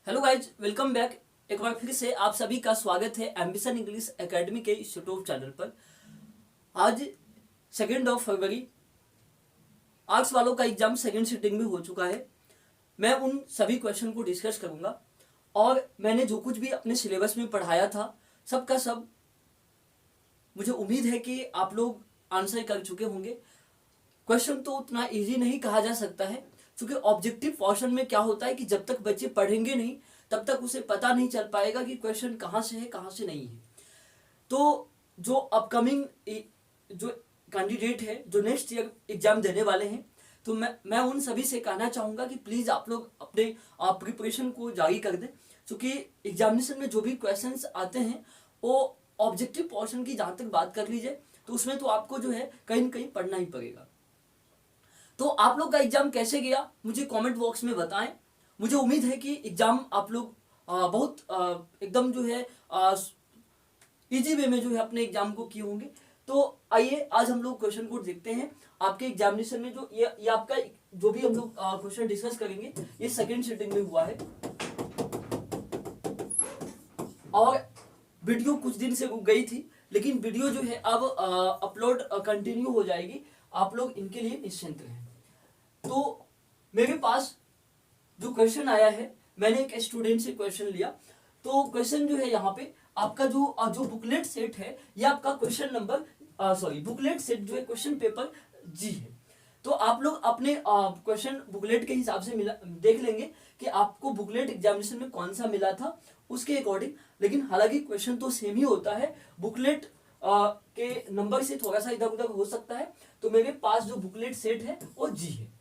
Hello guys, welcome back. एक बार फिर से आप सभी का स्वागत है एम्बिशन इंग्लिश एकेडमी के इस यूट्यूब चैनल पर। आज 2 फरवरी आर्ट्स वालों का एग्जाम सेकंड सिटिंग में हो चुका है। मैं उन सभी क्वेश्चन को डिस्कस करूंगा और मैंने जो कुछ भी अपने सिलेबस में पढ़ाया था सबका सब मुझे उम्मीद है कि आप लोग आंसर कर चुके होंगे। क्वेश्चन तो उतना इजी नहीं कहा जा सकता है, क्योंकि ऑब्जेक्टिव पोर्शन में क्या होता है कि जब तक बच्चे पढ़ेंगे नहीं तब तक उसे पता नहीं चल पाएगा कि क्वेश्चन कहाँ से है कहाँ से नहीं है। तो जो अपकमिंग जो कैंडिडेट है जो नेक्स्ट ईयर एग्जाम देने वाले हैं, तो मैं उन सभी से कहना चाहूँगा कि प्लीज़ आप लोग अपने प्रिपरेशन को जारी कर दें, क्योंकि एग्जामिनेशन में जो भी क्वेश्चंस आते हैं वो ऑब्जेक्टिव पोर्शन की जहाँ तक बात कर लीजिए तो उसमें तो आपको जो है कहीं न कहीं पढ़ना ही पड़ेगा। तो आप लोग का एग्जाम कैसे गया मुझे कमेंट बॉक्स में बताएं। मुझे उम्मीद है कि एग्जाम आप लोग बहुत एकदम जो है इजी वे में जो है अपने एग्जाम को किए होंगे। तो आइए आज हम लोग क्वेश्चन को देखते हैं। आपके एग्जामिनेशन में जो ये आपका जो भी हम लोग क्वेश्चन डिस्कस करेंगे ये सेकंड सिटिंग में हुआ है और वीडियो कुछ दिन से रुक गई थी, लेकिन वीडियो जो है अब अपलोड कंटिन्यू हो जाएगी। आप लोग इनके लिए निश्चिंत रहें। तो मेरे पास जो क्वेश्चन आया है, मैंने एक स्टूडेंट से क्वेश्चन लिया। तो क्वेश्चन जो है यहाँ पे आपका जो बुकलेट सेट है ये आपका क्वेश्चन नंबर बुकलेट सेट जो है क्वेश्चन पेपर जी है। तो आप लोग अपने क्वेश्चन बुकलेट के हिसाब से देख लेंगे कि आपको बुकलेट एग्जामिनेशन में कौन सा मिला था उसके अकॉर्डिंग। लेकिन हालांकि क्वेश्चन तो सेम ही होता है, बुकलेट के नंबर से थोड़ा सा इधर उधर हो सकता है। तो मेरे पास जो बुकलेट सेट है वो जी है।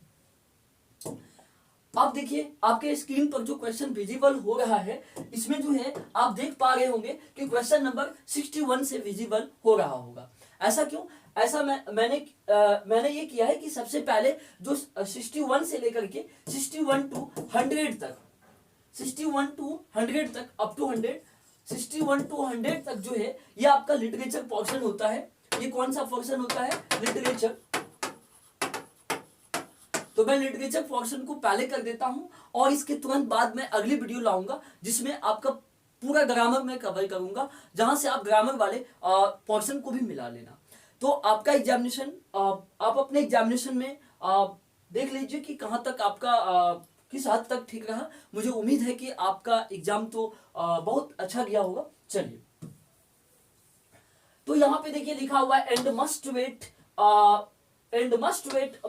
आप देखिए आपके स्क्रीन पर जो क्वेश्चन विजिबल हो रहा है इसमें जो है आप देख पा रहे होंगे कि क्वेश्चन नंबर 61 से विजिबल हो रहा होगा। ऐसा क्यों? ऐसा मैंने ये किया है कि सबसे पहले जो 61 से लेकर के 61 टू 100 तक, 61 टू 100 तक अप टू 100, 61 टू 100 तक जो है ये आपका लिटरेचर पोर्शन होता है। ये कौन सा पोर्शन होता है? लिटरेचर। तो मैं लिटरेचर पोर्शन को पहले कर देता हूं और इसके तुरंत बाद मैं अगली वीडियो लाऊंगा जिसमें आपका पूरा ग्रामर मैं कवर करूंगा, जहां से आप ग्रामर वाले पोर्शन को भी मिला लेना। तो आपका एग्जामिनेशन आप अपने एग्जामिनेशन में देख लीजिए कि कहां तक आपका किस हद तक ठीक रहा। मुझे उम्मीद है कि आपका एग्जाम तो बहुत अच्छा गया होगा। चलिए, तो यहां पे देखिए लिखा हुआ है and must wait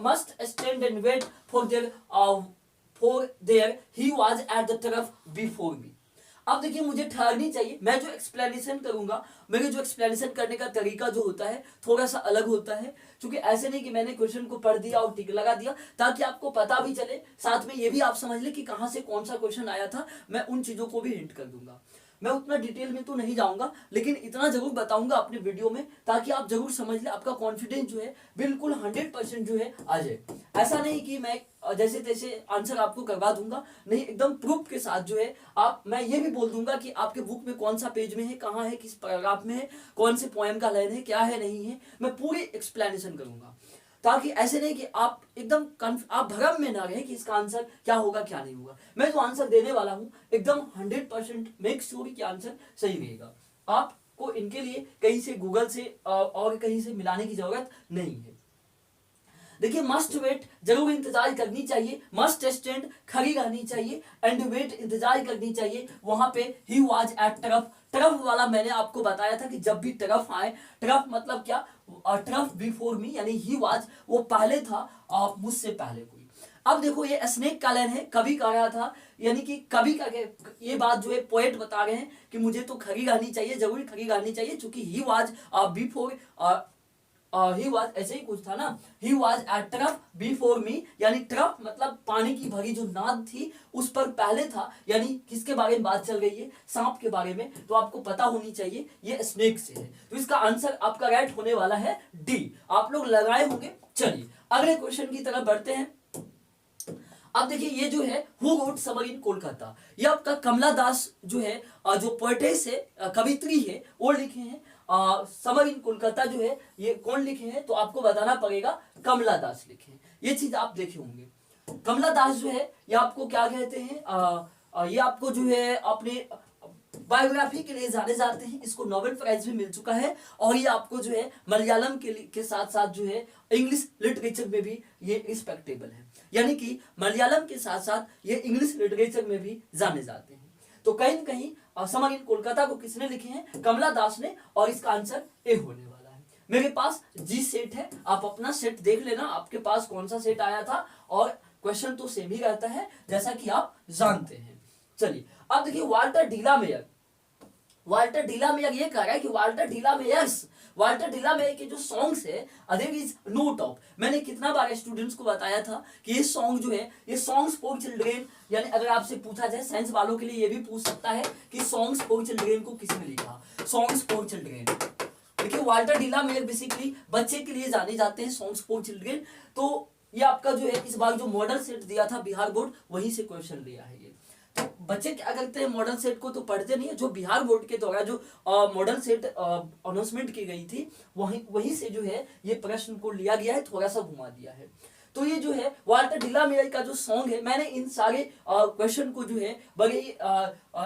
must stand and wait for there he was at the turf before me। अब देखिए मुझे ठहरनी चाहिए। मैं जो एक्सप्लेनेशन करूंगा, मेरे जो एक्सप्लेनेशन करने का तरीका जो होता है थोड़ा सा अलग होता है, क्योंकि ऐसे नहीं कि मैंने क्वेश्चन को पढ़ दिया और टिक लगा दिया, ताकि आपको पता भी चले, साथ में ये भी आप समझ ले कि कहां से कौन सा क्वेश्चन आया था। मैं उन चीजों को भी हिंट कर दूंगा। मैं उतना डिटेल में तो नहीं जाऊंगा, लेकिन इतना जरूर बताऊंगा अपने वीडियो में, ताकि आप जरूर समझ ले, आपका कॉन्फिडेंस जो है बिल्कुल 100% जो है आ जाए। ऐसा नहीं कि मैं जैसे तैसे आंसर आपको करवा दूंगा, नहीं, एकदम प्रूफ के साथ जो है मैं ये भी बोल दूंगा कि आपके बुक में कौन सा पेज में है, कहाँ है, किस पैराग्राफ में है, कौन से पोएम का लाइन है, क्या है नहीं है, मैं पूरी एक्सप्लेनेशन करूंगा। ताकि ऐसे नहीं कि आप एकदम आप भ्रम में ना रहे कि इसका आंसर क्या होगा क्या नहीं होगा। मैं जो आंसर देने वाला हूं एकदम 100% मेक श्योर कि आंसर सही रहेगा। आपको इनके लिए कहीं से गूगल से और कहीं से मिलाने की जरूरत नहीं है। देखिए, मस्ट वेट जरूर इंतजार करनी चाहिए, मस्ट स्टैंड खड़ी रहनी चाहिए, एंड वेट इंतजार करनी चाहिए। वहां पे he was at turf, turf वाला मैंने आपको बताया था कि जब भी टर्फ आए, टर्फ मतलब क्या? टर्फ बिफोर मी, यानी ही वाज वो पहले था मुझसे पहले कोई। अब देखो ये स्नेक का लाइन है, कवि कह रहा था, यानी कि कवि का ये बात जो है पोएट बता रहे हैं कि मुझे तो खड़ी रहनी चाहिए, जरूर खड़ी रहनी चाहिए, क्योंकि he was before he was, ऐसे ही कुछ था ना, he was at turf before me, यानी टर्फ मतलब पानी की भरी जो नाद थी उस पर पहले था। यानी किसके बारे में बात चल रही है? सांप के बारे में। तो आपको पता होनी चाहिए ये स्नेक से है। तो इसका आंसर आपका राइट होने वाला है डी। आप लोग लगाए होंगे। चलिए अगले क्वेश्चन की तरफ बढ़ते हैं। अब देखिए ये जो है who wrote summer in Kolkata, ये आपका कमला दास जो है जो पोएटेस है, कवित्री है, वो लिखे हैं। समर इन कोलकाता जो है ये कौन लिखे हैं? तो आपको बताना पड़ेगा, कमला दास लिखे हैं। ये चीज आप देखे होंगे। कमला दास जो है ये आपको क्या कहते हैं? ये आपको जो है अपने बायोग्राफी के लिए जाने जाते हैं, इसको नोबेल प्राइज भी मिल चुका है, और ये आपको जो है मलयालम के साथ साथ जो है इंग्लिश लिटरेचर में भी ये रिस्पेक्टेबल है, यानी कि मलयालम के साथ साथ ये इंग्लिश लिटरेचर में भी जाने जाते हैं। तो कहीं न कहीं समर इन कोलकाता को किसने लिखे हैं? कमला दास ने, और इसका आंसर ए होने वाला है। मेरे पास जी सेट है, आप अपना सेट देख लेना आपके पास कौन सा सेट आया था, और क्वेश्चन तो सेम ही रहता है जैसा कि आप जानते हैं। चलिए अब देखिए वाल्टर डीलामेयर ये कह रहा है कि वाल्टर डीलामेयर के जो सॉन्ग्स है देयर इज नो टॉप। मैंने कितना बार स्टूडेंट्स को बताया था कि ये सॉन्ग जो है ये सॉन्ग्स फॉर चिल्ड्रेन, यानी अगर आपसे पूछा जाए साइंस वालों के लिए ये भी पूछ सकता है कि सॉन्ग्स फॉर चिल्ड्रेन को किसने लिखा? Songs for children. देखिए वाल्टर डीलामेयर बेसिकली बच्चे के लिए जाने जाते हैं, सॉन्ग्स फॉर चिल्ड्रेन। तो ये आपका जो है इस बार जो मॉडल सेट दिया था बिहार बोर्ड, वहीं से क्वेश्चन लिया है ये। तो बच्चे क्या करते हैं, मॉडल सेट को तो पढ़ते नहीं है, जो बिहार बोर्ड के द्वारा जो मॉडल सेट अनाउंसमेंट की गई थी वहीं से जो है ये प्रश्न को लिया गया है, थोड़ा सा घुमा दिया है। तो ये जो है वाल्टर डीलामेयर का जो सॉन्ग है, मैंने इन सारे क्वेश्चन को जो है बड़े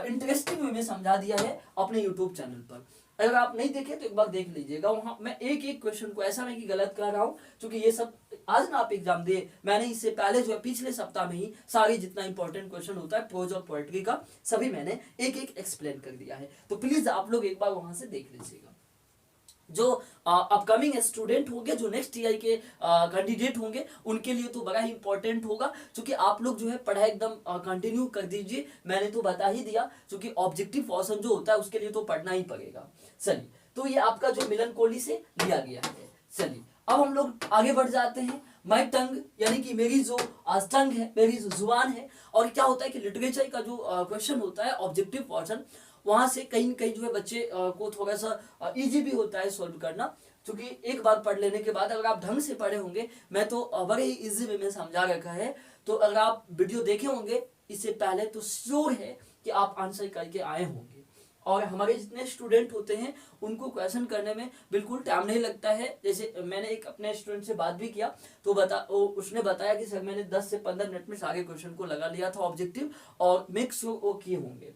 इंटरेस्टिंग वे में समझा दिया है अपने यूट्यूब चैनल पर। अगर आप नहीं देखे तो एक बार देख लीजिएगा, वहां मैं एक एक क्वेश्चन को, ऐसा नहीं कि गलत कर रहा हूं, क्योंकि ये सब आज ना आप एग्जाम दे, मैंने इससे पहले जो है पिछले सप्ताह में ही सारे जितना इंपॉर्टेंट क्वेश्चन होता है प्रोज और पोएट्री का सभी मैंने एक एक एक्सप्लेन कर दिया है। तो प्लीज आप लोग एक बार वहां से देख लीजिएगा। जो अपकमिंग स्टूडेंट होंगे, जो नेक्स्ट ईयर के कैंडिडेट होंगे, उनके लिए तो बड़ा ही इंपॉर्टेंट होगा, क्योंकि आप लोग जो है पढ़ाई एकदम कंटिन्यू कर दीजिए। मैंने तो बता ही दिया, क्योंकि ऑब्जेक्टिव पोर्शन जो होता है उसके लिए तो पढ़ना ही पड़ेगा। चलिए तो ये आपका जो मिलन कोहली से लिया गया है। चलिए अब हम लोग आगे बढ़ जाते हैं। माई टंग यानी कि मेरी जो टंग है, मेरी जो जुबान है। और क्या होता है कि लिटरेचर का जो क्वेश्चन होता है ऑब्जेक्टिव पोर्शन, वहां से कहीं न कहीं जो है बच्चे को थोड़ा सा इजी भी होता है सॉल्व करना, क्योंकि एक बार पढ़ लेने के बाद अगर आप ढंग से पढ़े होंगे, मैं तो बड़े ही इजी वे में समझा रखा है, तो अगर आप वीडियो देखे होंगे इससे पहले तो श्योर है कि आप आंसर करके आए होंगे। और हमारे जितने स्टूडेंट होते हैं उनको क्वेश्चन करने में बिल्कुल टाइम नहीं लगता है। जैसे मैंने एक अपने स्टूडेंट से बात भी किया, तो उसने बताया कि सर मैंने 10 से 15 मिनट में सारे क्वेश्चन को लगा लिया था ऑब्जेक्टिव, और मेक श्योर वो किए होंगे।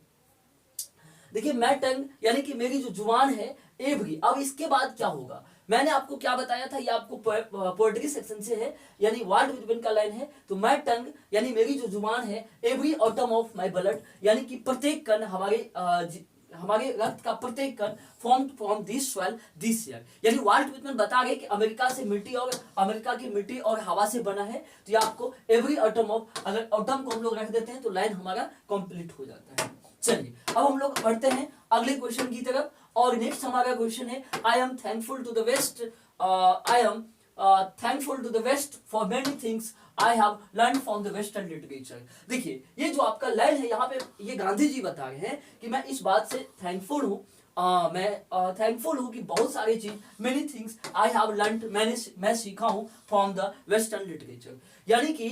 देखिए मैं टंग यानी कि मेरी जो जुबान है एवरी। अब इसके बाद क्या होगा, मैंने आपको क्या बताया था, ये आपको पोएट्री सेक्शन से है, यानी वाल्ट व्हिटमैन का लाइन है। तो माय टंग यानी मेरी जो जुबान है, every autumn of my blood, यानी कि प्रत्येक कण हमारे रक्त का प्रत्येक कण from this soil this year. यानी वाल्ट व्हिटमैन बता गए कि अमेरिका की मिट्टी और हवा से बना है। तो ये आपको एवरी ऑटम ऑफ, अगर ऑटम को हम लोग रख देते हैं तो लाइन हमारा कंप्लीट हो जाता है। चलिए अब हम लोग बढ़ते हैं अगले क्वेश्चन की तरफ, और नेक्स्ट हमारा क्वेश्चन है I am thankful to the West for many things I have learn from the western literature. देखिए ये जो आपका लाइन है यहाँ पे, ये गांधी जी बता रहे हैं कि मैं इस बात से थैंकफुल हूँ, मैं थैंकफुल हूँ कि बहुत सारी चीज, many things I have learn, मैं सीखा हूँ फ्रॉम द वेस्टर्न लिटरेचर। यानी कि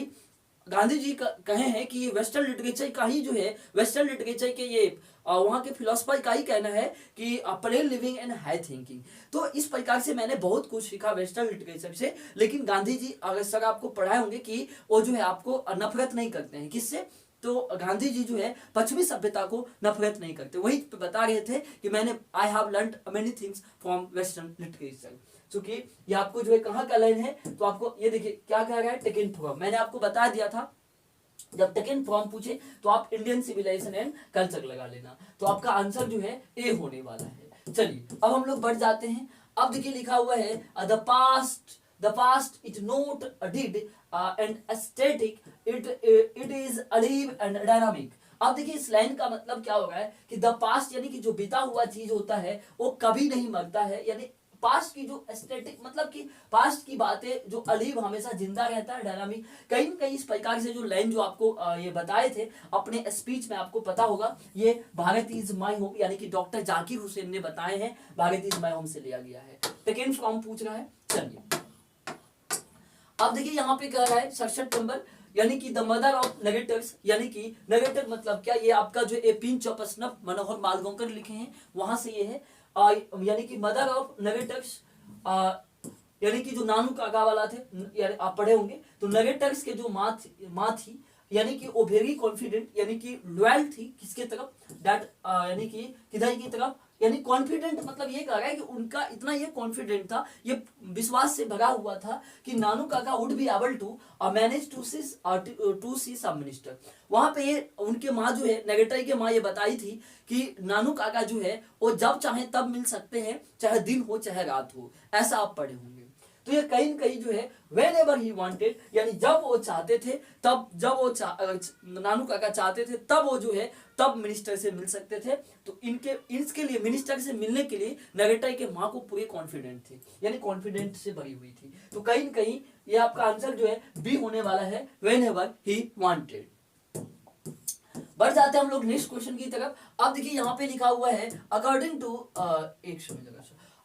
गांधी जी कहे हैं कि वेस्टर्न लिटरेचर का ही जो है, वेस्टर्न लिटरेचर के ये वहाँ के फिलोसफर का ही कहना है कि plane living and high thinking. तो इस प्रकार से मैंने बहुत कुछ सीखा वेस्टर्न लिटरेचर से। लेकिन गांधी जी अगर सर आपको पढ़ाए होंगे कि वो जो है आपको नफरत नहीं करते हैं, किससे? तो गांधी जी जो है पश्चिमी सभ्यता को नफरत नहीं करते। वही बता रहे थे कि मैंने I have learned many things from western literature. क्योंकि ये आपको जो है कहाँ का लाइन है, तो आपको ये देखिए क्या कह रहा है, टेकन फ्रॉम। मैंने आपको बता दिया था जब टेकन फ्रॉम पूछे तो आप इंडियन सिविलाइजेशन एंड कल्चर लगा लेना, तो आपका आंसर जो है ए होने वाला है। चलिए अब हम लोग बढ़ जाते हैं। अब देखिए लिखा हुआ है the past is not dead and aesthetic, it is alive and dynamic. अब देखिए इस लाइन का मतलब क्या हो रहा है कि द पास्ट यानी कि जो बीता हुआ चीज होता है वो कभी नहीं मरता है, यानी पास्ट की जो एस्थेटिक मतलब कि पास्ट की बातें जो अलीव हमेशा जिंदा रहता है, डायनामिक। कहीं न कहीं इस प्रकार से जो लाइन जो आपको ये बताए थे अपने स्पीच में, आपको पता होगा ये भारत इज माय होम यानी कि डॉक्टर जाकिर हुसैन ने बताए हैं, भारत इज माय होम से लिया गया है। सेकेंड फ्रॉम पूछ रहा है। चलिए अब देखिए यहाँ पे कह रहा है 67 नंबर, यानी कि द मदर ऑफ नेगेटर्स, यानी कि नेगेटर मतलब क्या, ये आपका जो ए पिंच ऑफ स्नफ मनोहर मालगोंकर लिखे हैं, वहां से ये है। यानी कि मदर ऑफ नेगेटर्स, यानी कि जो नानू काका वाला थे, यानी आप पढ़े होंगे, तो नेगेटर्स के जो माँ थी, यानी कि वो वेरी कॉन्फिडेंट यानी कि लॉयल थी किसके तरफ, दैट यानी कि किधर की तरफ, यानी कॉन्फिडेंट मतलब ये कह रहा है कि उनका इतना ये कॉन्फिडेंट था, ये विश्वास से भरा हुआ था कि Nanu Kaka would be able to manage to see सब मिनिस्टर। वहां पे ये उनके माँ जो है नेगेटरी के माँ ये बताई थी कि नानू काका जो है वो जब चाहे तब मिल सकते हैं, चाहे दिन हो चाहे रात हो, ऐसा आप पढ़े होंगे। तो ये कहीं न कहीं जो है वेन एवर ही वांटेड, यानी जब वो चाहते थे तब, जब वो नानू काका चाहते थे तब वो जो है तब मिनिस्टर से मिल सकते थे। तो इसके लिए मिनिस्टर से मिलने के लिए नगेटाई के माँ को पूरे कॉन्फिडेंट थे, यानी कॉन्फिडेंट से भरी हुई थी। तो कहीं न कहीं ये आपका आंसर जो है बी होने वाला है, वेन एवर ही वांटेड। बढ़ जाते हैं हम लोग नेक्स्ट क्वेश्चन की तरफ। अब देखिए यहाँ पे लिखा हुआ है according to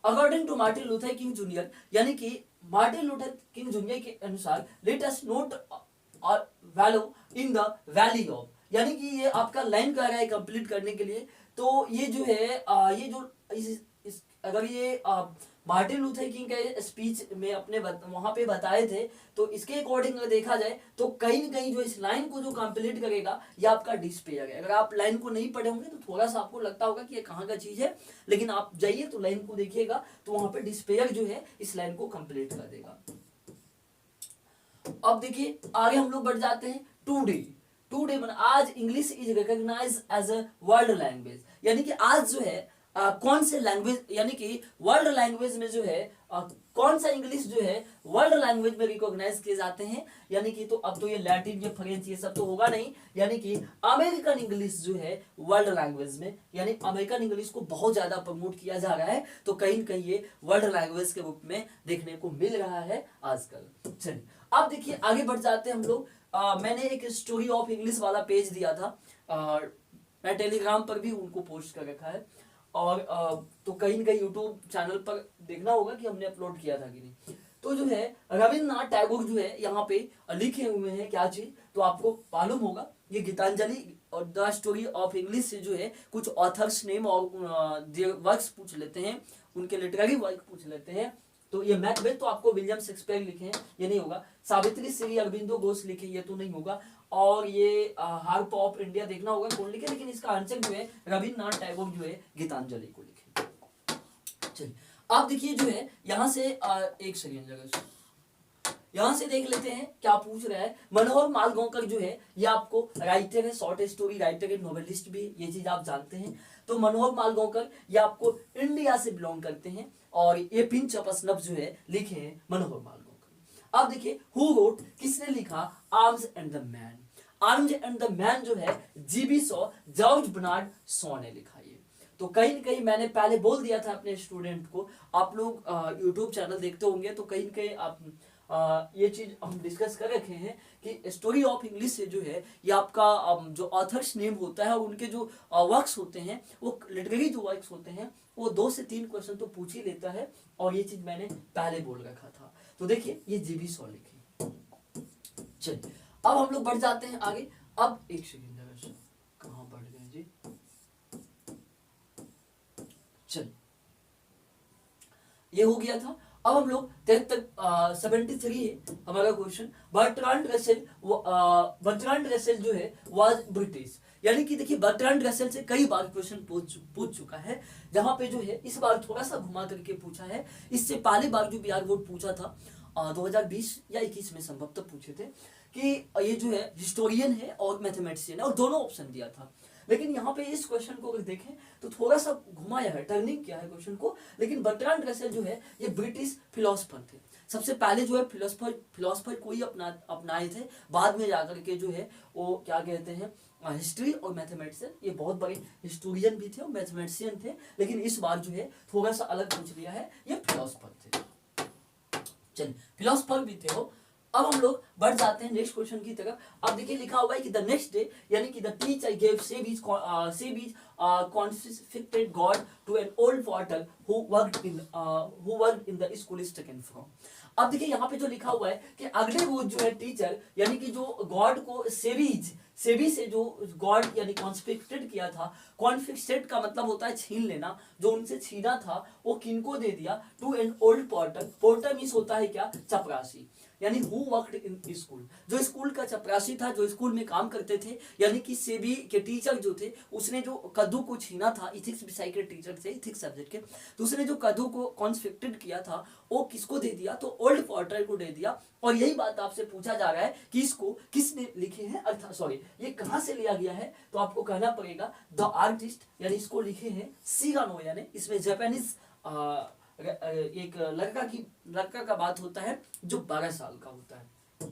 according to Martin Luther King Junior, यानी कि मार्टिन लूथर किंग जूनियर के अनुसार लेट अस नोट और value in the valley of, यानी कि ये आपका लाइन कह रहा है कंप्लीट करने के लिए। तो ये जो है ये जो अगर ये मार्टिन लूथर किंग के स्पीच में अपने वहां पे बताए थे, तो इसके अकॉर्डिंग अगर देखा जाए तो कहीं न कहीं जो इस लाइन को जो कंप्लीट करेगा ये आपका डिस्पेयर है। अगर आप लाइन को नहीं पढ़े होंगे तो थोड़ा सा आपको लगता होगा कि ये कहाँ का चीज है, लेकिन आप जाइए तो लाइन को देखिएगा तो वहां पे डिस्पेयर जो है इस लाइन को कंप्लीट कर देगा। अब देखिए आगे हम लोग बढ़ जाते हैं। टूडे मतलब आज English is recognised as a world language, यानी कि आज जो है कौन से लैंग्वेज, यानी कि वर्ल्ड लैंग्वेज में जो है कौन सा इंग्लिश जो है वर्ल्ड लैंग्वेज में रिकॉग्नाइज किए जाते हैं, यानी कि तो अब तो ये लैटिन या फ्रेंच ये सब तो होगा नहीं, यानी कि अमेरिकन इंग्लिश जो है वर्ल्ड लैंग्वेज में, यानी अमेरिकन इंग्लिश को बहुत ज्यादा प्रमोट किया जा रहा है। तो कहीं न कहीं ये वर्ल्ड लैंग्वेज के रूप में देखने को मिल रहा है आजकल। चलिए अब देखिए आगे बढ़ जाते हैं हम लोग। मैंने एक स्टोरी ऑफ इंग्लिश वाला पेज दिया था, मैं टेलीग्राम पर भी उनको पोस्ट कर रखा है, और तो कहीं न कहीं यूट्यूब चैनल पर देखना होगा कि हमने अपलोड किया था कि नहीं। तो जो है रविन्द्रनाथ टैगोर जो है यहाँ पे लिखे हुए हैं क्या चीज, तो आपको मालूम होगा ये गीतांजलि और द स्टोरी ऑफ इंग्लिश से जो है कुछ ऑथर्स नेम और वर्क्स पूछ लेते हैं, उनके लिटरेरी वर्क पूछ लेते हैं। तो ये मैकबेथ तो आपको विलियम शेक्सपियर लिखे हैं, ये नहीं होगा। सावित्री श्री अरबिंदो घोष लिखे, ये तो नहीं होगा। और ये हार्प ऑफ इंडिया देखना होगा कौन लिखे, लेकिन इसका आंसर जो है रविन्द्रनाथ टैगोर जो है गीतांजलि को लिखे। चलिए आप देखिए जो है यहाँ से एक सेकेंड जगह यहाँ से देख लेते हैं क्या पूछ रहा है। मनोहर मालगांवकर जो है ये आपको राइटर है, शॉर्ट स्टोरी राइटर है, नोवेलिस्ट भी, ये चीज आप जानते हैं। तो मनोहर मालगांवकर ये आपको इंडिया से बिलोंग करते हैं, और ये पिंच ऑफ स्नफ जो है लिखे हैं मनोहर मालगांवकर। अब देखिए हु रोट, किसने लिखा Arms and the Man. Arms and the Man जो है GB Shaw, George Bernard Shaw ने लिखा ये। तो कहीं न कहीं मैंने पहले बोल दिया था अपने स्टूडेंट को, आप लोग यूट्यूब चैनल देखते होंगे तो कहीं न कहीं आप ये चीज हम डिस्कस कर रखे हैं कि स्टोरी ऑफ इंग्लिश से जो है ये आपका जो ऑथर्स नेम होता है और उनके जो वर्क्स होते हैं, वो लिटरेरी जो वर्क्स होते हैं वो 2 से 3 क्वेश्चन तो पूछ ही लेता है, और ये चीज मैंने पहले बोल रखा था। तो देखिए ये जीबी शॉ लिखे। चलिए अब हम लोग बढ़ जाते हैं आगे। अब एक सेकेंड कहाँ बढ़ गए जी, चलिए ये हो गया था। अब हम लोग 73 है हमारा क्वेश्चन। बर्ट्रांड रसेल जो है वाज ब्रिटिश, यानी कि देखिए बर्ट्रांड रसेल से कई बार क्वेश्चन पूछ चुका है, जहां पे जो है इस बार थोड़ा सा घुमा करके पूछा है। इससे पहले बार जो बिहार बोर्ड पूछा था 2020 या 21 में संभवतः पूछे थे कि ये जो है हिस्टोरियन है और मैथमेटिशियन है, और दोनों ऑप्शन दिया था। लेकिन यहाँ पे इस क्वेश्चन को अगर देखें तो थोड़ा सा घुमाया है, टर्निंग किया है क्वेश्चन को। लेकिन बर्ट्रांड रसेल जो है ये ब्रिटिश फिलोसफर थे, सबसे पहले जो है फिलोसफर को ही अपनाए थे। बाद में जाकर के जो है वो क्या कहते हैं हिस्ट्री और मैथमेटिशियन, ये बहुत बड़े हिस्टोरियन भी थे और मैथमेटिशियन थे, लेकिन इस बार जो है थोड़ा सा अलग पूछ लिया है, ये फिलोसफर थे। चलिए फिलोसफर भी थे वो। अब हम लोग बढ़ जाते हैं नेक्स्ट क्वेश्चन की तरफ। अब देखिए लिखा हुआ है कि द नेक्स्ट डे, यानी कि the teacher gave sebis conflicted god to an old potter who worked in the scholastic in from. अब देखिए यहाँ पे जो लिखा हुआ है कि अगले रोज जो है टीचर, यानी कि जो गॉड को सेबी से जो गॉड यानी कॉन्फिक्टेड किया था, कॉन्फिक्टेड का मतलब होता है छीन लेना, जो उनसे छीना था वो किनको दे दिया, to an old potter. Porter means होता है क्या, चपरासी। यानी हु वर्कड इन स्कूल, जो स्कूल का चपरासी था, जो स्कूल में काम करते थे, यानी कि सेबी के टीचर जो थे, उसने जो कद्दू को छीना था, इथिक्स विषय के टीचर थे, इथिक्स सब्जेक्ट के, तो उसने जो कद्दू को कॉन्फिक्टेड किया था वो किसको दे दिया, तो ओल्ड पोर्टर को दे दिया। और यही बात आपसे पूछा जा रहा है कि इसको किसने लिखे हैं, अर्थात सॉरी ये कहां से लिया गया है, तो आपको कहना पड़ेगा द आर्टिस्ट, यानी इसको लिखे हैं सिगानो, यानी इसमें जापानीज एक लड़का का बात होता है जो 12 साल का होता है,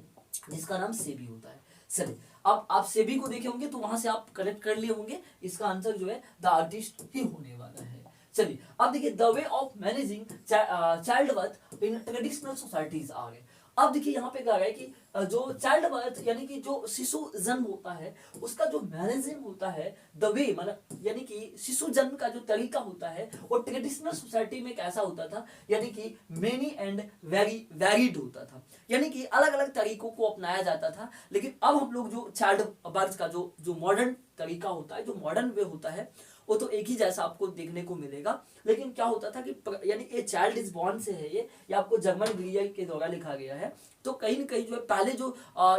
जिसका नाम सेबी होता है। चलिए अब आप सेबी को देखे होंगे तो वहां से आप कनेक्ट कर लिए होंगे, इसका आंसर जो है द आर्टिस्ट ही होने वाला है। चलिए अब देखिए the way of managing child birth in traditional societies आ गए। अब देखिए यहाँ पे कह रहा है कि जो चाइल्ड बर्थ यानी कि जो शिशु जन्म होता है उसका जो मैनेजमेंट होता है, द वे मतलब यानी कि शिशु जन्म का जो तरीका होता है वो ट्रेडिशनल सोसाइटी में कैसा होता था, यानी कि मेनी एंड वेरी वेरिड होता था, यानी कि अलग अलग तरीकों को अपनाया जाता था। लेकिन अब हम लोग जो चाइल्ड बर्थ का जो मॉडर्न तरीका होता है, जो मॉडर्न वे होता है, वो तो एक ही जैसा आपको देखने को मिलेगा। लेकिन क्या होता था कि यानी ये चाइल्ड इज बॉर्न से है, ये आपको जर्मन ग्रीयर के द्वारा लिखा गया है। तो कहीं न कहीं जो है पहले जो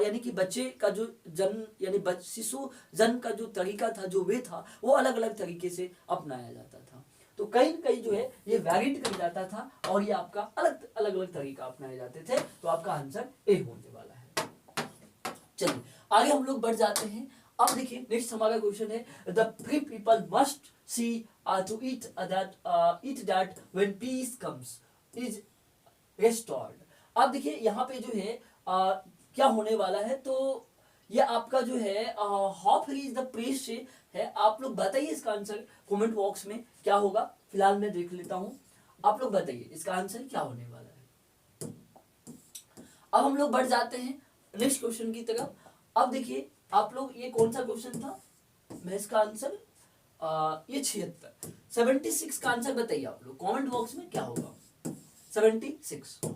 यानी कि बच्चे का जो जन्म यानी शिशु जन्म का जो तरीका था, जो वे था, वो अलग अलग तरीके से अपनाया जाता था। तो कहीं न कहीं जो है ये वैरिड कर जाता था और ये आपका अलग अलग तरीका अपनाए जाते थे। तो आपका आंसर ए होने वाला है। चलिए आगे हम लोग बढ़ जाते हैं। अब देखिए नेक्स्ट हमारा क्वेश्चन है the free people must see to it that when peace comes is restored. अब देखिए यहाँ पे जो है क्या होने वाला है, तो ये आपका जो है how free is the press से है। आप लोग बताइए इसका आंसर कमेंट बॉक्स में क्या होगा। फिलहाल मैं देख लेता हूं, आप लोग बताइए इसका आंसर क्या होने वाला है। अब हम लोग बढ़ जाते हैं नेक्स्ट क्वेश्चन की तरफ। अब देखिए आप लोग ये कौन सा क्वेश्चन था, मैं इसका आंसर ये 76 का आंसर बताइए आप लोग कमेंट बॉक्स में क्या होगा। 76।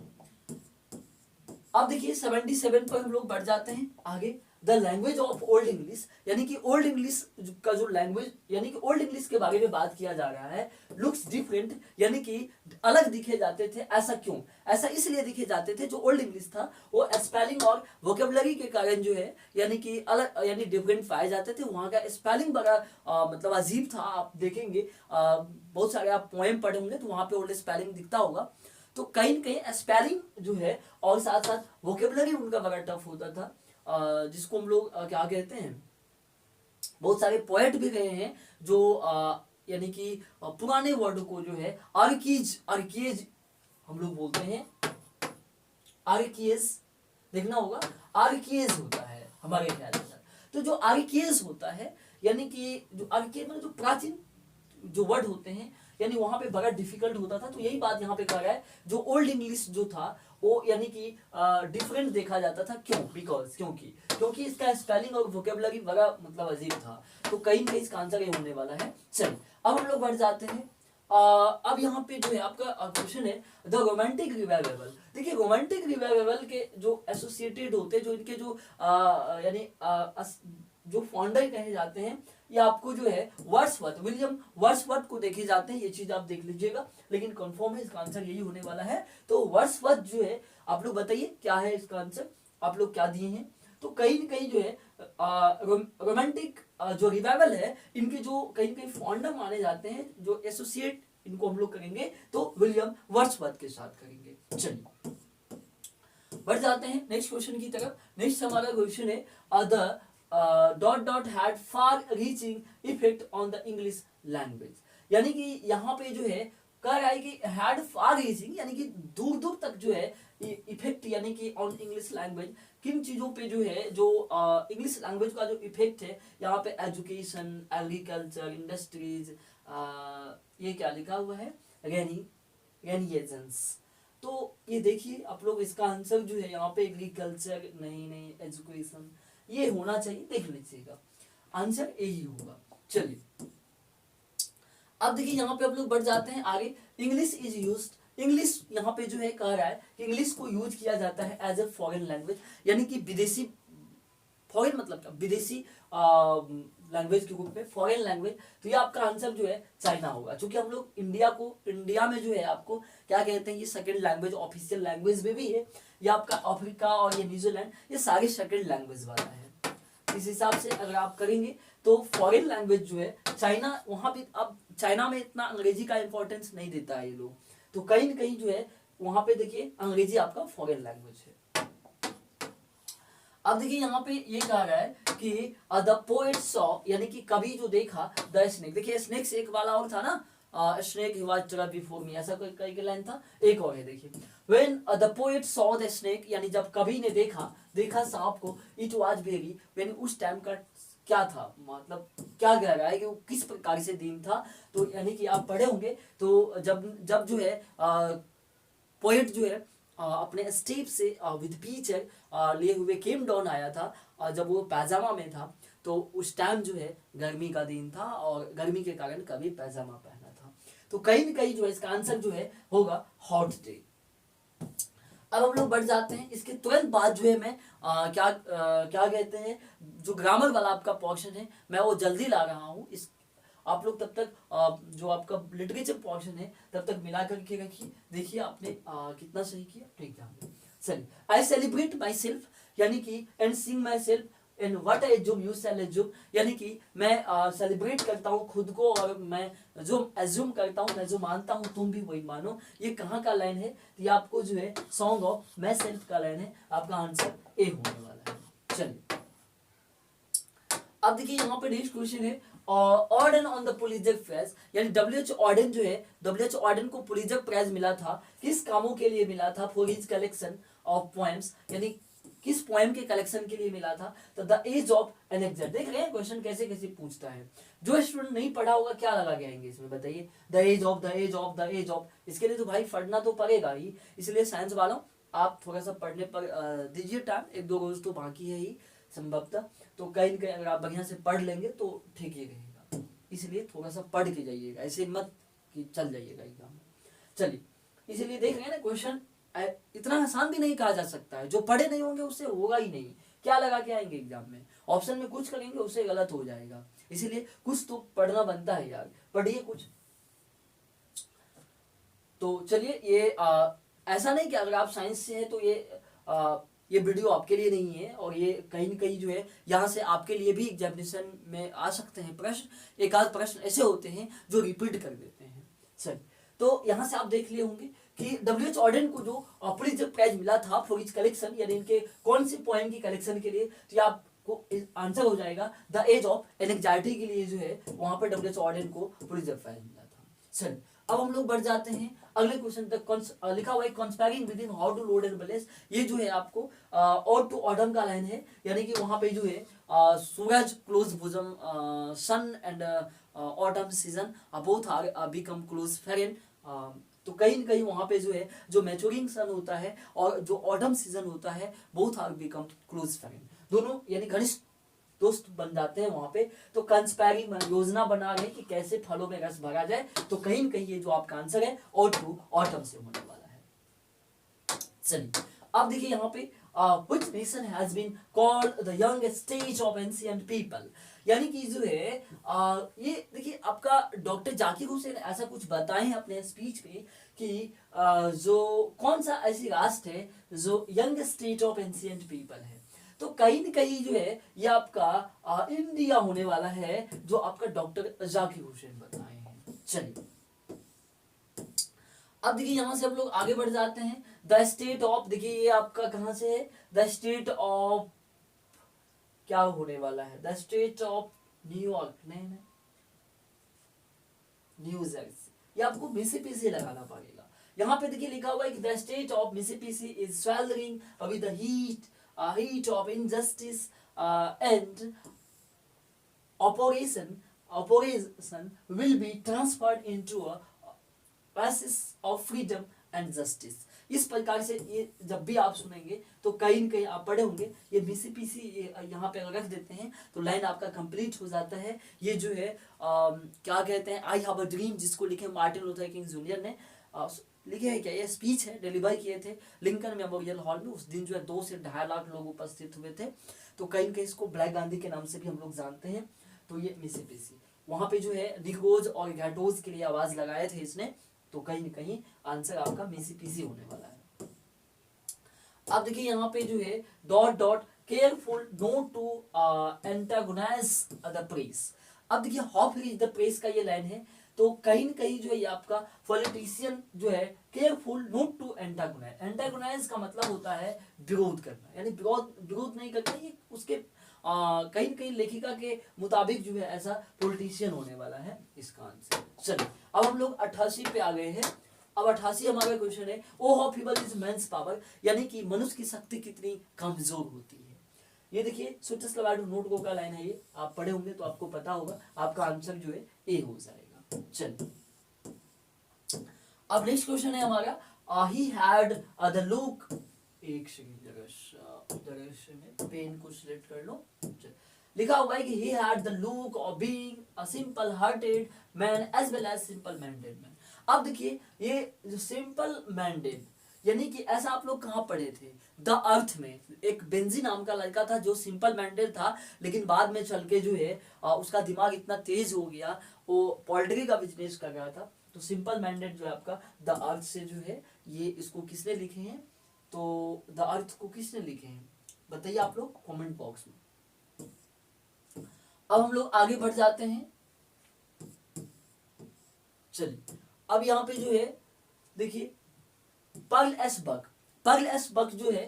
अब देखिए 77 पर हम लोग बढ़ जाते हैं आगे। The language of old English, यानी कि ओल्ड इंग्लिश का जो लैंग्वेज यानी कि ओल्ड इंग्लिश के बारे में बात किया जा रहा है। लुक्स डिफरेंट, यानी कि अलग दिखे जाते थे। ऐसा क्यों? ऐसा इसलिए दिखे जाते थे, जो ओल्ड इंग्लिश था वो स्पेलिंग और वोकेबलरी के कारण जो है यानी कि अलग यानी डिफरेंट पाए जाते थे। वहाँ का स्पेलिंग बड़ा मतलब अजीब था। आप देखेंगे बहुत सारे आप पोएम पढ़े होंगे तो वहाँ पे ओल्ड स्पेलिंग दिखता होगा। तो कहीं न कहीं स्पेलिंग जो है और साथ साथ वोकेबलरी उनका बड़ा टफ होता था, जिसको हम लोग क्या कहते हैं, बहुत सारे पोएट भी रहे हैं जो यानी कि पुराने वर्ड को जो है आर्कीज हम लोग बोलते हैं। आर्कीज देखना होगा, आर्कीज होता है हमारे ख्याल से। तो जो आर्कीज होता है यानी कि जो आर्कीज मतलब जो प्राचीन जो वर्ड होते हैं, यानी वहां पे बड़ा डिफिकल्ट होता था। तो यही बात यहाँ पे कह रहा है, जो ओल्ड इंग्लिश जो था वो यानी कि डिफरेंट देखा जाता था। क्यों? बिकॉज क्योंकि इसका स्पेलिंग और वोकेबलरी बड़ा मतलब अजीब था। तो कहीं ना इसका आंसर ये होने वाला है। चलिए अब हम लोग बढ़ जाते हैं। अब यहाँ पे जो है आपका क्वेश्चन है द रोमांटिक रिवाइवल। देखिए रोमांटिक रिवाइवल के जो एसोसिएटेड होते हैं, जो इनके जो यानी जो फाउंडर कहे जाते हैं, ये आपको जो है वर्ड्सवर्थ, विलियम वर्ड्सवर्थ को देखे जाते हैं। ये चीज आप देख लीजिएगा, लेकिन कंफर्म है इसका आंसर यही होने वाला है। तो वर्ड्सवर्थ जो है, आप लोग बताइए क्या है इसका आंसर, आप लोग क्या दिए हैं। तो कहीं न कहीं जो है रोमांटिक जो रिवाइवल है, इनके जो कहीं न कहीं फाउंडर माने जाते हैं, जो एसोसिएट इनको हम लोग करेंगे तो विलियम वर्ड्सवर्थ के साथ करेंगे। चलिए बढ़ जाते हैं नेक्स्ट क्वेश्चन की तरफ। नेक्स्ट हमारा क्वेश्चन है the dot had far reaching effect on the English language. यानी कि यहाँ पे जो है कह रहा है कि हैड फार रीचिंग यानी कि दूर दूर तक जो है इफेक्ट यानी कि ऑन इंग्लिश लैंग्वेज, किन चीजों पे जो है जो इंग्लिश लैंग्वेज का जो इफेक्ट है, यहाँ पे एजुकेशन, एग्रीकल्चर, इंडस्ट्रीज, ये क्या लिखा हुआ है, रेनिएजेंस। तो ये देखिए आप लोग इसका आंसर जो है यहाँ पे एग्रीकल्चर नहीं एजुकेशन ये होना चाहिए, देख लीजिएगा आंसर यही होगा। चलिए अब देखिए यहाँ पे आप लोग बढ़ जाते हैं आगे। इंग्लिश इज यूज्ड, इंग्लिश यहाँ पे जो है कह रहा है कि इंग्लिश को यूज किया जाता है एज ए फॉरेन लैंग्वेज, यानी कि विदेशी, फॉरेन मतलब क्या, विदेशी लैंग्वेज के ग्रुप में फॉरेन लैंग्वेज, तो ये आपका आंसर जो है चाइना होगा, क्योंकि हम लोग इंडिया में जो है आपको क्या कहते हैं, ये सेकंड लैंग्वेज ऑफिशियल लैंग्वेज में भी है। ये आपका अफ्रीका और ये न्यूजीलैंड ये सारे सेकंड लैंग्वेज वाला है। इस हिसाब से अगर आप करेंगे तो फॉरेन लैंग्वेज जो है चाइना, वहां भी अब चाइना में इतना अंग्रेजी का इंपॉर्टेंस नहीं देता है ये लोग, तो कहीं ना कहीं जो है वहां पे देखिए अंग्रेजी आपका फॉरेन लैंग्वेज है। अब देखिए यहाँ पे ये कहा गया है कि द पोएट सॉ, यानी कि कवि जो देखा द स्नेक। देखिए स्नेक से एक वाला और था ना, snake he was trapped before me, ऐसा कोई कई लाइन था। एक और है देखिए, when the poet saw the snake, यानी जब कवि ने देखा सांप को, इट वाज वेरी, व्हेन उस टाइम का क्या था, मतलब क्या कह रहा है कि वो किस प्रकार से दिन था। तो यानी कि आप पढ़े होंगे, तो जब जो है पोएट जो है अपने स्टेप से विद पीचर लिए हुए केम डाउन आया था, जब वो पैजामा में था, तो उस टाइम जो है गर्मी का दिन था और गर्मी के कारण कभी पैजामा पहना था। तो कहीं न कहीं जो है इसका आंसर जो है होगा हॉट डे। अब हम लोग बढ़ जाते हैं, इसके तुरंत बाद जो है मैं क्या कहते हैं, जो ग्रामर वाला आपका पोर्शन है मैं वो जल्दी ला रहा हूँ। इस आप लोग तब तक जो आपका लिटरेचर पोर्शन है तब तक मिला करके रखिए। देखिए आपने कितना सही किया अपने एग्जाम में। चलिए, आई सेलिब्रेट माई सेल्फ, यानी कि and Singh my self in what I assume you shall assume, यानी कि मैं सेलिब्रेट करता हूँ खुद को और मैं जो एज्यूम करता हूँ, मैं जो मानता हूँ तुम भी वही मानो। ये कहाँ का लाइन है, तो ये आपको जो है सॉन्ग ऑफ माई सेल्फ का लाइन है। आपका आंसर ए होने वाला है। चलिए अब देखिए यहाँ पे नेक्स्ट क्वेश्चन है, Auden on the Pulitzer Prize, यानी W.H. ऑर्डन जो है, W.H. ऑर्डन को पुलित्जर प्राइज मिला था, किस कामों के लिए मिला था, for his collection of poems, यानी किस पोएम के कलेक्शन के लिए मिला था। तो द एज ऑफ एनेक्डोट, देख रहे हैं क्वेश्चन कैसे कैसे पूछता है। जो स्टूडेंट नहीं पढ़ा होगा क्या लगा के आएंगे इसमें, बताइए। The age of, the age of, the age of, इसके लिए तो भाई पढ़ना तो पड़ेगा ही। इसलिए साइंस वालों आप थोड़ा सा पढ़ने पर दीजिए टाइम, एक दो रोज तो बाकी है ही संभवतः, तो कहीं न कहीं अगर आप बढ़िया से पढ़ लेंगे तो ठीक ही रहेगा। इसलिए थोड़ा सा पढ़ के जाइएगा, ऐसे मत कि चल जाइएगा एग्जाम में। चलिए, इसलिए देख रहे हैं ना क्वेश्चन इतना आसान भी नहीं कहा जा सकता है, जो पढ़े नहीं होंगे उससे होगा ही नहीं। क्या लगा के आएंगे एग्जाम में, ऑप्शन में कुछ करेंगे उससे गलत हो जाएगा। इसीलिए कुछ तो पढ़ना बनता है यार, पढ़िए कुछ। तो चलिए, ये ऐसा नहीं कि अगर आप साइंस से हैं तो ये वीडियो आपके लिए नहीं है, और ये कहीं न कहीं जो है यहाँ से आपके लिए भी एग्जामिनेशन में आ सकते हैं प्रश्न। एक आध प्रश्न ऐसे होते हैं जो रिपीट कर देते हैं। चलिए, तो यहाँ से आप देख लिए होंगे कि W.H. ऑर्डन को जो पुलित्जर प्राइज मिला था फॉर हिज कलेक्शन, यानी इनके कौन सी पोएम की कलेक्शन के लिए, तो ये आपको आंसर हो जाएगा द एज ऑफ एनेक्जाइटी के लिए जो है वहां पर W.H. ऑर्डन को पुलित्जर प्राइज मिला था। चलिए, अब हम लोग बढ़ जाते हैं अगले क्वेश्चन तक। लिखा हुआ है conspiring with in how to load and balance, ये जो है आपको और टू ऑटम का लाइन है, यानी कि वहां पे जो है सूरज क्लोज भुजम, sun and autumn season both are become close friend. तो कहीं न कहीं वहां पे जो है जो मैच्योरिंग सन होता है और जो ऑटम सीजन होता है both are become close friend, दोनों यानी घनिष्ठ दोस्त बन जाते हैं वहां पे। तो कंस्पायरिंग योजना बना रहे हैं कि कैसे फलों में रस भरा जाए। तो कहीं न कहीं ये जो आपका आंसर है और टू ऑटम से होने वाला है। चलिए, अब देखिए यहाँ पे which nation has been called the youngest stage of ancient people, यानी कि जो है ये देखिए आपका डॉक्टर जाकिर हुसैन ऐसा कुछ बताए हैं अपने स्पीच में कि जो कौन सा ऐसी राष्ट्र है जो young state of ancient people है। तो कहीं न कहीं जो है ये आपका इंडिया होने वाला है, जो आपका डॉक्टर जाकिर हुसैन बताए हैं। चलिए, अब देखिए यहां से हम लोग आगे बढ़ जाते हैं। द स्टेट ऑफ, देखिए ये आपका कहां से है, द स्टेट ऑफ क्या होने वाला है, द स्टेट ऑफ न्यूयॉर्क, नहीं न्यू जर्सी, ये आपको मिसिसिपी से लगाना पड़ेगा। यहाँ पे देखिए लिखा हुआ है कि the state of Mississippi is sweltering with the heat of injustice and operation will be transferred into a oasis of freedom and justice। इस प्रकार से ये जब भी आप सुनेंगे तो कहीं न कहीं आप पढ़े होंगे, ये मिसिसिपी यहाँ पे रख देते हैं तो लाइन आपका कंप्लीट हो जाता है। ये जो है क्या कहते हैं, आई हैव अ ड्रीम, जिसको लिखे मार्टिन लूथर किंग जूनियर ने लिखे है। क्या ये स्पीच है, डिलीवर किए थे लिंकन मेमोरियल हॉल में। उस दिन जो है 2 से 2.5 लाख लोग उपस्थित हुए थे। तो कहीं न कहीं इसको ब्लैक गांधी के नाम से भी हम लोग जानते हैं। तो ये मिसिसिपी। वहां पे जो है निग्रोज और गैटोज के लिए आवाज लगाए थे इसने, तो कहीं न कहीं आंसर आपका मिसिसिपी होने वाला है। अब देखिए यहाँ पे जो है dot dot careful not to antagonise the press. अब देखिए हाउ रीच द प्रेस का ये लाइन है, तो कहीं न कहीं जो है ये आपका पॉलिटिशियन जो है careful not to antagonise. Antagonise का मतलब होता है विरोध करना, यानी विरोध नहीं करना, ये उसके कहीं न कहीं लेखिका के मुताबिक जो है ऐसा पॉलिटिशियन होने वाला है इसका आंसर। चलिए अब हम लोग 88 पे आ गए हैं। अब 88 हमारा क्वेश्चन है, O how feeble is man's power, यानी कि मनुष्य की शक्ति कितनी कमजोर होती है। ये देखिए सुटस लवाडू नोटबुक का लाइन है, ये आप पढ़े होंगे तो आपको पता होगा, आपका आंसर जो है ए हो जाएगा। चलिए अब नेक्स्ट क्वेश्चन है हमारा, ही हैड द लुक, एक सेकंड जगह में पेन को सिलेक्ट कर लो। लिखा हुआ है कि he had the look of being a simple hearted man as well as simple minded man। अब देखिए ये जो सिंपल माइंडेड, यानी कि ऐसा आप लोग कहाँ पढ़े थे, द अर्थ में एक बेंजी नाम का लड़का था जो सिंपल माइंडेड था, लेकिन बाद में चल के जो है उसका दिमाग इतना तेज हो गया, वो पोल्ट्री का बिजनेस कर रहा था। तो सिंपल माइंडेड जो है आपका द अर्थ से जो है, ये इसको किसने लिखे हैं, तो द अर्थ को किसने लिखे हैं बताइए आप लोग कमेंट बॉक्स में। अब हम लोग आगे बढ़ जाते हैं। चलिए अब यहाँ पे जो है देखिए Pearl S Buck, Pearl S Buck जो है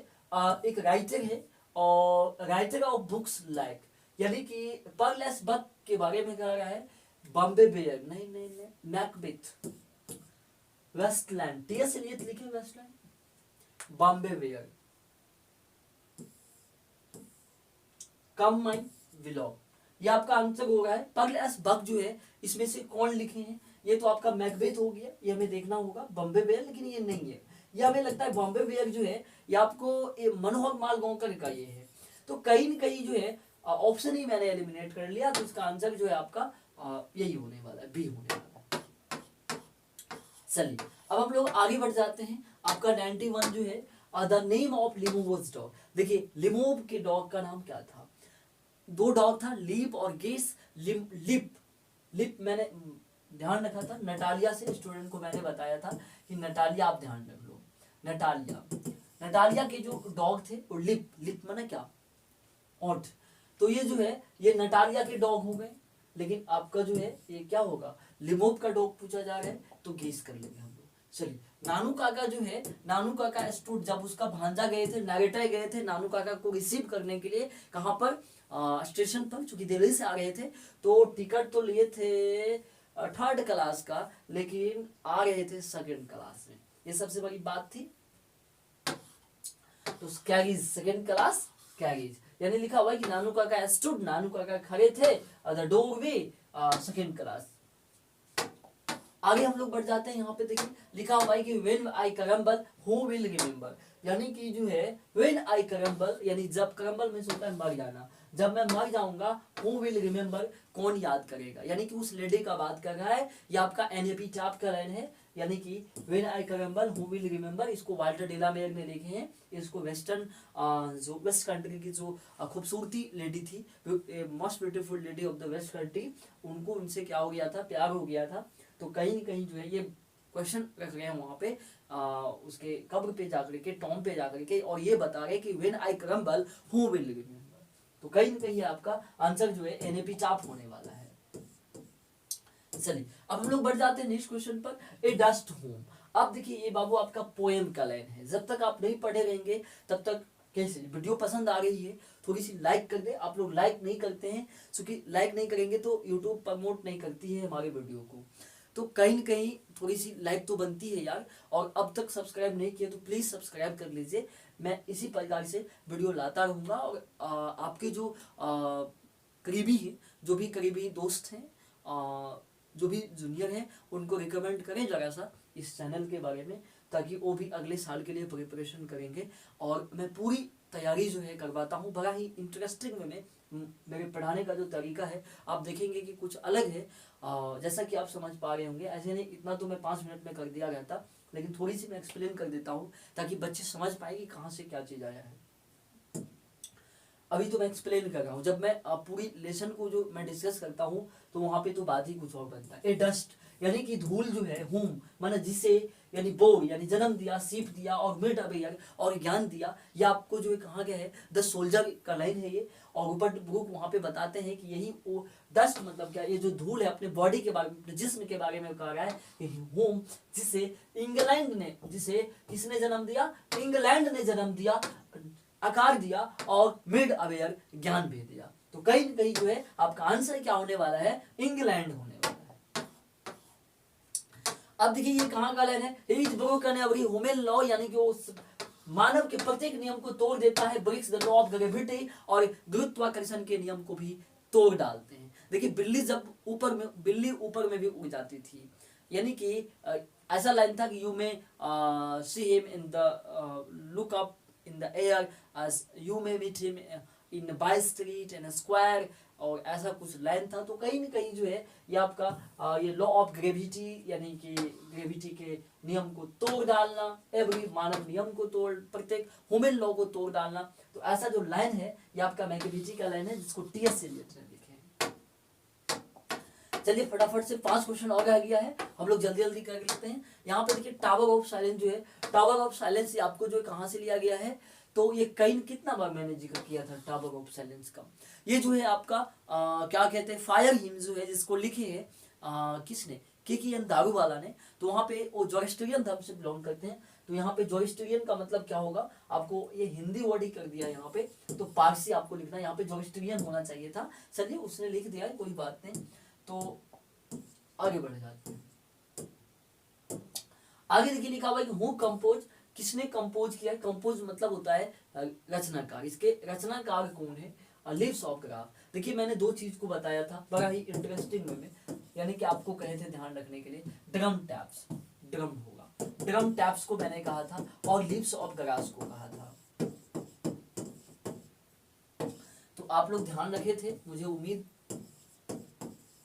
एक राइटर है और राइटर ऑफ बुक्स लाइक, यानी कि पर्ल एस बक के बारे में कह रहा है बॉम्बे बेयर, नहीं नहीं नहीं, मैकबेथ, वेस्टलैंड, टीएस एलियट लिखे वेस्टलैंड, बॉम्बे बेयर, कम माइन विलॉग, ये आपका आंसर हो रहा है। पर्ल एस बक जो है इसमें से कौन लिखे हैं, ये तो आपका मैकबेथ हो गया, ये हमें देखना होगा। बॉम्बे बेयर लेकिन ये नहीं है, ये हमें लगता है बॉम्बे बेयर जो है ये आपको मनोहर मालगांवकर का ये है। तो कहीं न कहीं जो है ऑप्शन ही मैंने एलिमिनेट कर लिया, तो इसका आंसर जो है आपका यही होने वाला है, बी होने वाला है। चलिए अब हम लोग आगे बढ़ जाते हैं। आपका 91 जो है द नेम ऑफ लिमोवोस डॉग। देखिए लिमोव के डॉग का नाम क्या था, दो डॉग था, लीप और गेस। लिप लिप मैंने ध्यान रखा था, नटालिया से स्टूडेंट को मैंने बताया था कि नटालिया आप ध्यान रख लो, नटालिया, नटालिया के जो डॉग थे वो लिप, लिप माने क्या, ओठ, तो ये जो है ये नटालिया के डॉग हो गए। लेकिन आपका जो है ये क्या होगा, लिमोव का डॉग पूछा जा रहा है, तो गेस कर लेंगे हम लोग। चलिए नानू काका जो है, नानू काका स्टूड, जब उसका भांजा गए थे, नागेटा गए थे नानू काका को रिसीव करने के लिए, कहाँ पर, स्टेशन पर, चूंकि दिल्ली से आ रहे थे, तो टिकट तो लिए थे 3rd क्लास का, लेकिन आ रहे थे 2nd क्लास में, ये सबसे बड़ी बात थी। तो कैरीज 2nd क्लास कैरीज, यानी लिखा हुआ है कि नानू काका स्टूड, नानू काका खड़े थे, the dog way 2nd class. आगे हम लोग बढ़ जाते हैं। यहाँ पे देखिए लिखा हुआ है कि when I crumble who will remember, यानी कि जो है व्हेन आई करम्बल, यानी जब करम्बल में होता है मर जाना, जब मैं मर जाऊंगा, हु विल रिमेम्बर, कौन याद करेगा, यानी कि उस लेडी का बात कर रहा है। ये आपका एनएपी टैप का लाइन है, यानी कि when I crumble who will remember, इसको वाल्टर डेलामेयर ने लिखे हैं। इसको वेस्टर्न जो वेस्ट कंट्री की जो खूबसूरती लेडी थी, most beautiful lady of the west country, उनको उनसे क्या हो गया था, प्यार हो गया था। तो कहीं न कहीं जो है ये क्वेश्चन रख रहे हैं वहां पे उसके कब्र पे जाकर के, टॉम पे जाकर के, और ये बता रहे कि when I crumble who will remember. तो कहीं न कहीं आपका आंसर जो है एनएपी चाप होने वाला है। चलिए अब हम लोग बढ़ जाते हैं नेक्स्ट क्वेश्चन पर, ए डस्ट होम। अब देखिए ये बाबू आपका पोएम का लाइन है, जब तक आप नहीं पढ़े रहेंगे तब तक कैसे। वीडियो पसंद आ रही है थोड़ी सी लाइक कर दे, आप लोग लाइक नहीं करते हैं, क्योंकि लाइक नहीं करेंगे तो यूट्यूब प्रमोट नहीं करती है हमारे वीडियो को, तो कहीं न कहीं थोड़ी सी लाइक तो बनती है यार। और अब तक सब्सक्राइब नहीं किया तो प्लीज़ सब्सक्राइब कर लीजिए, मैं इसी प्रकार से वीडियो लाता रहूँगा। और आपके जो करीबी हैं, जो भी करीबी दोस्त हैं, जो भी जूनियर हैं, उनको रिकमेंड करें ज़रा सा इस चैनल के बारे में, ताकि वो भी अगले साल के लिए प्रिपरेशन करेंगे। और मैं पूरी तैयारी जो है करवाता हूँ, बड़ा ही इंटरेस्टिंग में मेरे पढ़ाने का जो तरीका है आप देखेंगे कि कुछ अलग है। जैसा कि आप समझ पा रहे होंगे, ऐसे नहीं इतना तो मैं 5 मिनट में कर दिया गया था, लेकिन थोड़ी सी मैं एक्सप्लेन कर देता हूँ ताकि बच्चे समझ पाए कि कहाँ से क्या चीज़ आया है। अभी तो मैं एक्सप्लेन कर रहा हूँ, जब मैं पूरी लेसन को जो मैं डिस्कस करता हूँ तो वहां पे तो बात ही कुछ और बनता है। ए डस्ट यानी कि धूल जो है, हुम माना जिसे, यानी बो यानी जन्म दिया, सीप दिया, और मिड अबेयर और ज्ञान दिया। ये आपको जो है कहा गया है, द सोल्जर का लाइन है ये। और ऊपर बुक वहां पे बताते हैं कि यही वो डस्ट मतलब क्या, ये जो धूल है अपने बॉडी के बारे में, अपने जिस्म के बारे में कहा गया है, होम जिसे इंग्लैंड ने, जिसे किसने जन्म दिया, इंग्लैंड ने जन्म दिया, आकार दिया, और मिड अवेयर ज्ञान भी दिया। तो कहीं न कहीं जो है आपका आंसर क्या होने वाला है, इंग्लैंड होने वाला है। अब देखिए ये कहां का लाइन है, is broken every human law, यानी कि वो मानव के प्रत्येक नियम को तोड़ देता है, breaks the law of gravity, और गुरुत्वाकर्षण के नियम को भी तोड़ डालते हैं। देखिए बिल्ली जब बिल्ली ऊपर में भी उड़ जाती थी, यानी कि ऐसा लाइन था कि you may see him in the look up in the air, you may meet him in by street in square, और ऐसा कुछ लाइन था। तो कहीं न कहीं जो है ये आपका ये लॉ ऑफ ग्रेविटी, यानी कि ग्रेविटी के नियम को तोड़ डालना, एवरी मानव नियम को तोड़, प्रत्येक ह्यूमन लॉ को तोड़ डालना। तो ऐसा जो लाइन है ये आपका मैकेनिजी का लाइन है, जिसको टीएस एलियट ने लिखे हैं। चलिए फटाफट से 5 क्वेश्चन और आ गया है, हम लोग जल्दी जल्दी कर लेते हैं। यहाँ पे देखिए टावर ऑफ साइलेंस जो है, टावर ऑफ साइलेंस आपको जो कहाँ से लिया गया है, तो ये कई कितना बार मैंने जिक्र किया था टावर ऑफ साइलेंस का। ये जो है आपका क्या कहते हैं, फायर हिम जो है, जिसको लिखे है किसने, केकीएन दारूवाला ने। तो वहाँ पे वो जोरिस्ट्रियन धर्म से बिलोंग करते हैं। तो यहाँ पे जोरिस्ट्रियन का मतलब क्या होगा, आपको ये हिंदी वर्ड ही कर दिया यहाँ पे, तो पारसी आपको लिखना है, यहाँ पे जोरिस्ट्रियन होना चाहिए था। चलिए उसने लिख दिया है, कोई बात नहीं। तो आगे बढ़ जाते हैं। आगे देखिए लिखा हुआ है कि हु कंपोज, किसने कंपोज किया है। कंपोज मतलब होता है रचनाकार। इसके रचनाकार कौन है, लिव्स ऑफ ग्राफ। देखिए मैंने 2 चीज को बताया था बड़ा ही इंटरेस्टिंग वे में, यानी कि आपको कहे थे ध्यान रखने के लिए, ड्रम टैप्स, ड्रम होगा, ड्रम टैप्स को मैंने कहा था, और लिव्स ऑफ ग्रास को कहा था। तो आप लोग ध्यान रखे थे, मुझे उम्मीद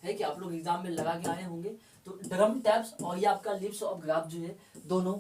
है कि आप लोग एग्जाम में लगा के आए होंगे। तो ड्रम टैप्स और ये आपका लिव्स ऑफ ग्राफ जो है, दोनों